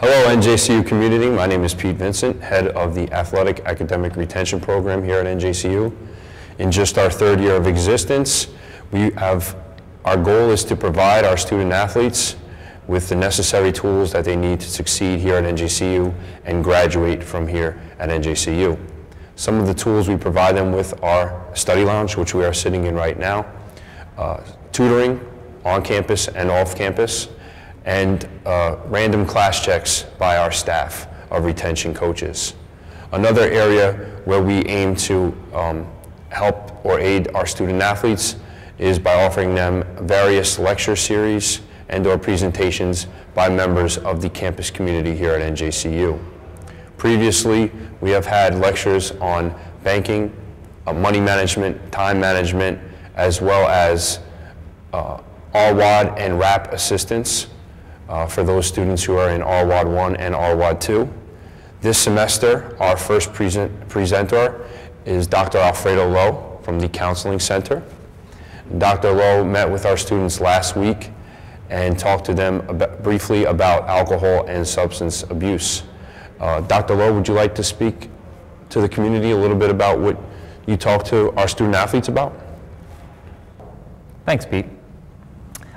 Hello NJCU community, my name is Pete Vincent, head of the Athletic Academic Retention Program here at NJCU. In just our third year of existence, our goal is to provide our student athletes with the necessary tools that they need to succeed here at NJCU and graduate from here at NJCU. Some of the tools we provide them with are study lounge, which we are sitting in right now, tutoring on campus and off campus, and random class checks by our staff of retention coaches. Another area where we aim to help or aid our student athletes is by offering them various lecture series and/or presentations by members of the campus community here at NJCU. Previously, we have had lectures on banking, money management, time management, as well as RWAD and RAP assistance for those students who are in RWAD 1 and RWAD 2. This semester, our first presenter is Dr. Alfredo Lowe from the Counseling Center. Dr. Lowe met with our students last week and talked to them briefly about alcohol and substance abuse. Dr. Lowe, would you like to speak to the community a little bit about what you talked to our student athletes about? Thanks, Pete.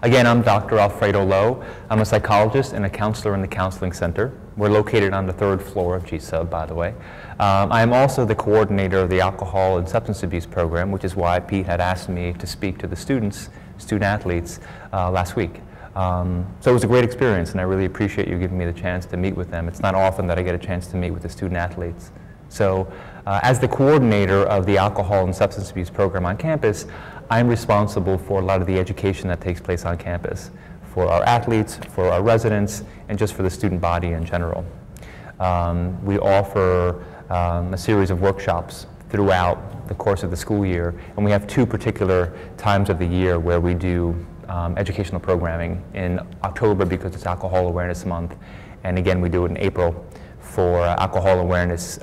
Again, I'm Dr. Alfredo Lowe. I'm a psychologist and a counselor in the Counseling Center. We're located on the 3rd floor of GSUB, by the way. I am also the coordinator of the Alcohol and Substance Abuse Program, which is why Pete had asked me to speak to the student athletes last week. So it was a great experience, and I really appreciate you giving me the chance to meet with them. It's not often that I get a chance to meet with the student athletes. So as the coordinator of the Alcohol and Substance Abuse Program on campus, I'm responsible for a lot of the education that takes place on campus, for our athletes, for our residents, and just for the student body in general. We offer a series of workshops throughout the course of the school year, and we have 2 particular times of the year where we do educational programming. In October, because it's Alcohol Awareness Month, and again we do it in April for Alcohol Awareness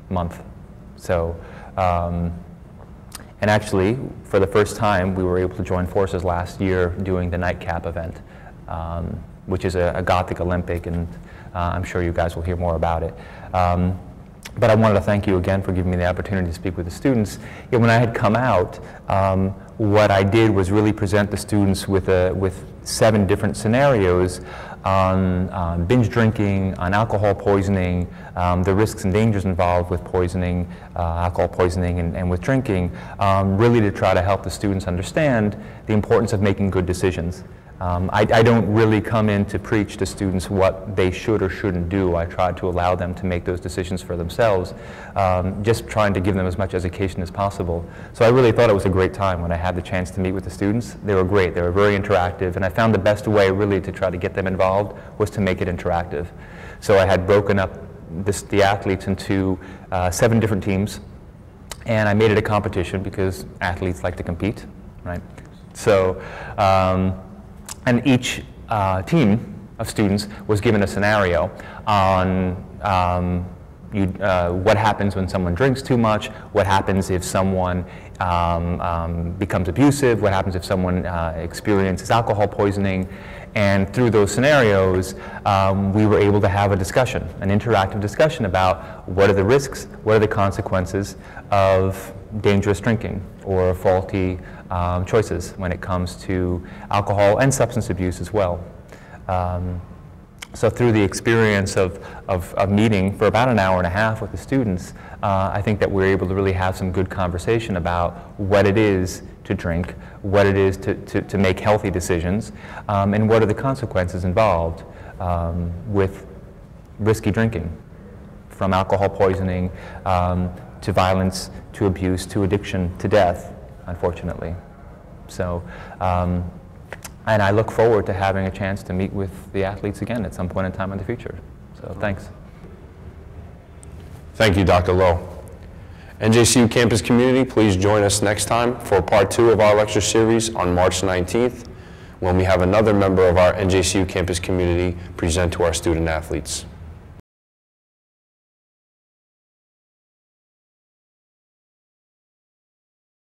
Month. So, and actually, for the first time, we were able to join forces last year doing the Nightcap event, which is a Gothic Olympic, and I'm sure you guys will hear more about it. But I wanted to thank you again for giving me the opportunity to speak with the students. When I had come out, what I did was really present the students with 7 different scenarios on binge drinking, on alcohol poisoning, the risks and dangers involved with poisoning, alcohol poisoning and with drinking, really to try to help the students understand the importance of making good decisions. I don't really come in to preach to students what they should or shouldn't do. I try to allow them to make those decisions for themselves, just trying to give them as much education as possible. So I really thought it was a great time when I had the chance to meet with the students. They were great. They were very interactive, and I found the best way really to try to get them involved was to make it interactive. So I had broken up the athletes into 7 different teams, and I made it a competition because athletes like to compete, right? So. And each team of students was given a scenario on what happens when someone drinks too much, what happens if someone becomes abusive, what happens if someone experiences alcohol poisoning. And through those scenarios, we were able to have a discussion, an interactive discussion about what are the risks, what are the consequences of dangerous drinking or faulty choices when it comes to alcohol and substance abuse as well. So through the experience of meeting for about an hour and a half with the students, I think that we're able to really have some good conversation about what it is to drink, what it is to make healthy decisions, and what are the consequences involved with risky drinking, from alcohol poisoning to violence, to abuse, to addiction, to death, unfortunately. So, and I look forward to having a chance to meet with the athletes again at some point in time in the future. So thanks. Thank you, Dr. Lowe. NJCU campus community, please join us next time for part 2 of our lecture series on March 19th, when we have another member of our NJCU campus community present to our student athletes.